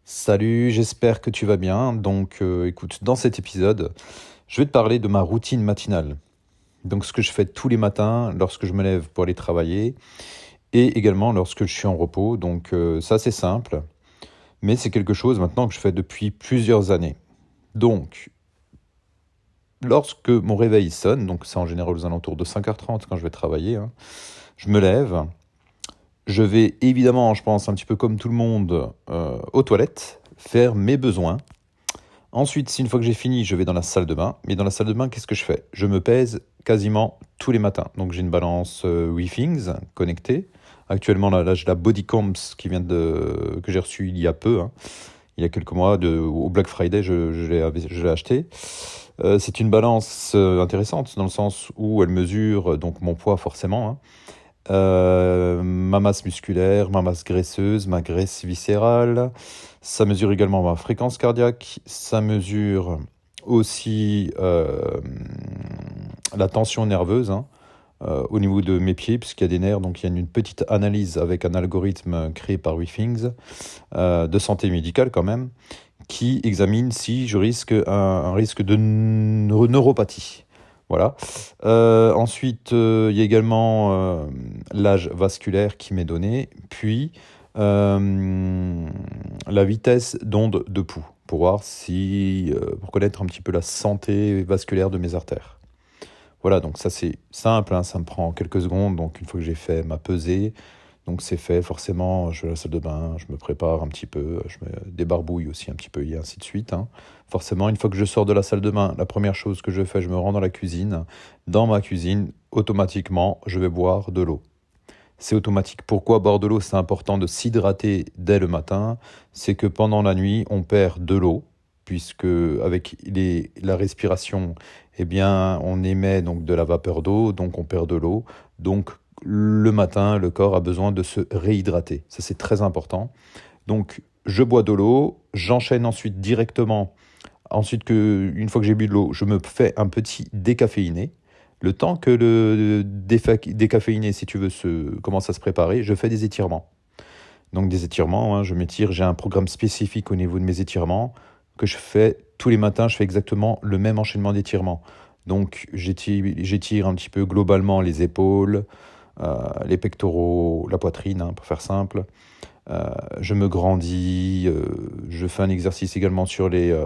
Salut, j'espère que tu vas bien. Écoute, dans cet épisode, je vais te parler de ma routine matinale. Donc, ce que je fais tous les matins lorsque je me lève pour aller travailler et également lorsque je suis en repos. Ça, c'est simple, mais c'est quelque chose maintenant que je fais depuis plusieurs années. Donc, lorsque mon réveil sonne, donc c'est en général aux alentours de 5h30 quand je vais travailler, je me lève. Je vais évidemment, je pense, un petit peu comme tout le monde, aux toilettes, faire mes besoins. Ensuite, une fois que j'ai fini, je vais dans la salle de bain. Mais dans la salle de bain, qu'est-ce que je fais? Je me pèse quasiment tous les matins. Donc j'ai une balance WeThings connectée. Actuellement, là j'ai la Bodycomps que j'ai reçue il y a peu, il y a quelques mois, au Black Friday, je l'ai acheté. C'est une balance intéressante dans le sens où elle mesure donc mon poids forcément, ma masse musculaire, ma masse graisseuse, ma graisse viscérale. Ça mesure également ma fréquence cardiaque. Ça mesure aussi la tension nerveuse au niveau de mes pieds, puisqu'il y a des nerfs. Donc il y a une petite analyse avec un algorithme créé par WeThings de santé médicale quand même, qui examine si je risque un risque de neuropathie. Voilà. Ensuite, il y a également l'âge vasculaire qui m'est donné, puis la vitesse d'onde de pouls, pour voir pour connaître un petit peu la santé vasculaire de mes artères. Voilà, donc ça c'est simple, ça me prend quelques secondes, donc une fois que j'ai fait ma pesée, donc c'est fait, forcément, je vais à la salle de bain, je me prépare un petit peu, je me débarbouille aussi un petit peu et ainsi de suite. Forcément, une fois que je sors de la salle de bain, la première chose que je fais, je me rends dans la cuisine. Dans ma cuisine, automatiquement, je vais boire de l'eau. C'est automatique. Pourquoi boire de l'eau? C'est important de s'hydrater dès le matin. C'est que pendant la nuit, on perd de l'eau, puisque avec la respiration, eh bien, on émet donc de la vapeur d'eau, donc on perd de l'eau. Donc le matin, le corps a besoin de se réhydrater. Ça, c'est très important. Donc, je bois de l'eau, j'enchaîne ensuite directement. Une fois que j'ai bu de l'eau, je me fais un petit décaféiné. Le temps que le décaféiné, si tu veux, commence à se préparer, je fais des étirements. Donc des étirements, je m'étire, j'ai un programme spécifique au niveau de mes étirements que je fais tous les matins, je fais exactement le même enchaînement d'étirements. Donc j'étire un petit peu globalement les épaules, les pectoraux, la poitrine, pour faire simple. Je me grandis, je fais un exercice également sur les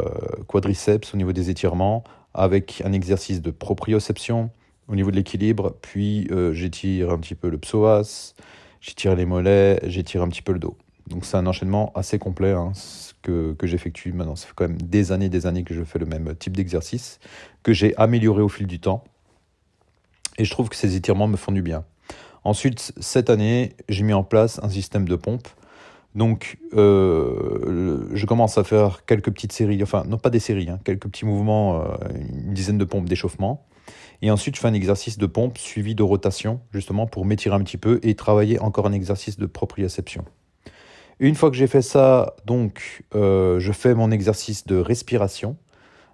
quadriceps au niveau des étirements, avec un exercice de proprioception au niveau de l'équilibre, puis j'étire un petit peu le psoas, j'étire les mollets, j'étire un petit peu le dos. Donc c'est un enchaînement assez complet que j'effectue maintenant. Ça fait quand même des années que je fais le même type d'exercice, que j'ai amélioré au fil du temps. Et je trouve que ces étirements me font du bien. Ensuite, cette année, j'ai mis en place un système de pompe. Donc, je commence à faire quelques petites séries, enfin, non pas des séries, quelques petits mouvements, une dizaine de pompes d'échauffement. Et ensuite, je fais un exercice de pompe suivi de rotation, justement pour m'étirer un petit peu et travailler encore un exercice de proprioception. Une fois que j'ai fait ça, donc, je fais mon exercice de respiration,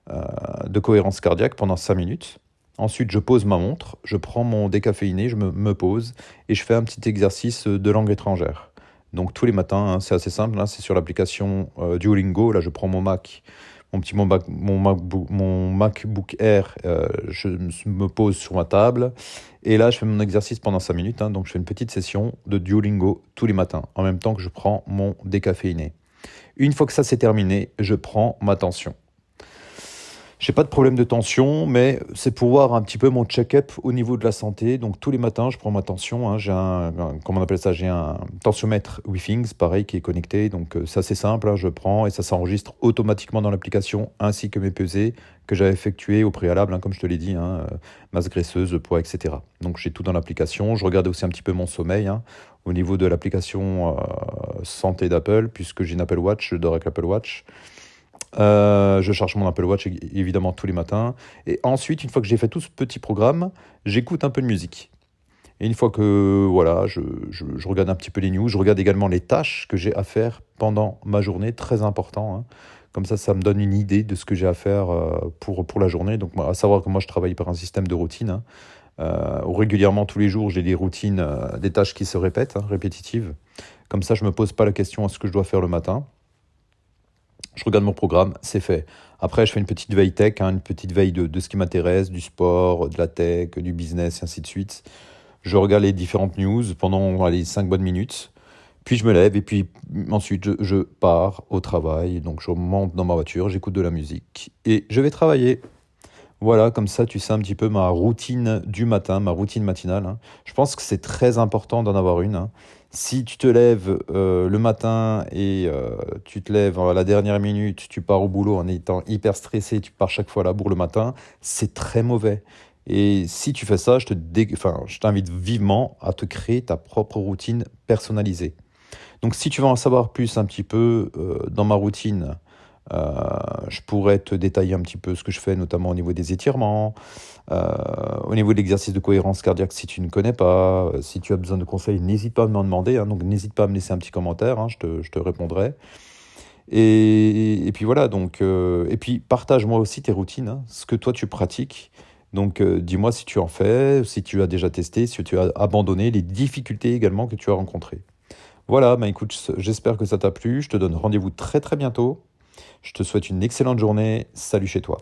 de cohérence cardiaque pendant 5 minutes. Ensuite, je pose ma montre, je prends mon décaféiné, je me pose et je fais un petit exercice de langue étrangère. Donc tous les matins, c'est assez simple, c'est sur l'application Duolingo. Là, je prends mon Mac, mon MacBook Air, je me pose sur ma table et là, je fais mon exercice pendant 5 minutes. Donc je fais une petite session de Duolingo tous les matins, en même temps que je prends mon décaféiné. Une fois que ça c'est terminé, je prends ma tension. J'ai pas de problème de tension, mais c'est pour voir un petit peu mon check-up au niveau de la santé. Donc tous les matins, je prends ma tension. J'ai comment on appelle ça? J'ai un tensiomètre WeThings, pareil, qui est connecté. Donc c'est assez simple. Je prends et ça s'enregistre automatiquement dans l'application, ainsi que mes pesées que j'avais effectuées au préalable, comme je te l'ai dit, masse graisseuse, poids, etc. Donc j'ai tout dans l'application. Je regarde aussi un petit peu mon sommeil, au niveau de l'application santé d'Apple, puisque j'ai une Apple Watch, je dors avec l'Apple Watch. Je charge mon Apple Watch évidemment tous les matins. Et ensuite, une fois que j'ai fait tout ce petit programme, j'écoute un peu de musique. Et une fois que voilà, je regarde un petit peu les news, je regarde également les tâches que j'ai à faire pendant ma journée, très important. Comme ça me donne une idée de ce que j'ai à faire pour la journée. Donc, à savoir que moi, je travaille par un système de routine. Où régulièrement, tous les jours, j'ai des routines, des tâches qui se répètent, répétitives. Comme ça, je ne me pose pas la question à ce que je dois faire le matin. Je regarde mon programme, c'est fait. Après, je fais une petite veille tech, hein, une petite veille de ce qui m'intéresse, du sport, de la tech, du business, et ainsi de suite. Je regarde les différentes news pendant allez, 5 bonnes minutes. Puis je me lève et puis ensuite je pars au travail. Donc je monte dans ma voiture, j'écoute de la musique et je vais travailler. Voilà, comme ça tu sais un petit peu ma routine du matin, ma routine matinale, hein. Je pense que c'est très important d'en avoir une, hein. Si tu te lèves le matin et tu te lèves à la dernière minute, tu pars au boulot en étant hyper stressé, tu pars chaque fois à la bourre le matin, c'est très mauvais. Et si tu fais ça, enfin, je t'invite vivement à te créer ta propre routine personnalisée. Donc si tu veux en savoir plus un petit peu dans ma routine, je pourrais te détailler un petit peu ce que je fais, notamment au niveau des étirements, au niveau de l'exercice de cohérence cardiaque si tu ne connais pas. Si tu as besoin de conseils, n'hésite pas à m'en demander, hein, donc n'hésite pas à me laisser un petit commentaire, hein, je te répondrai. Et puis voilà, donc, et puis partage-moi aussi tes routines, hein, ce que toi tu pratiques. Donc dis-moi si tu en fais, si tu as déjà testé, si tu as abandonné, les difficultés également que tu as rencontrées. Voilà, bah écoute, j'espère que ça t'a plu. Je te donne rendez-vous très très bientôt. Je te souhaite une excellente journée. Salut chez toi.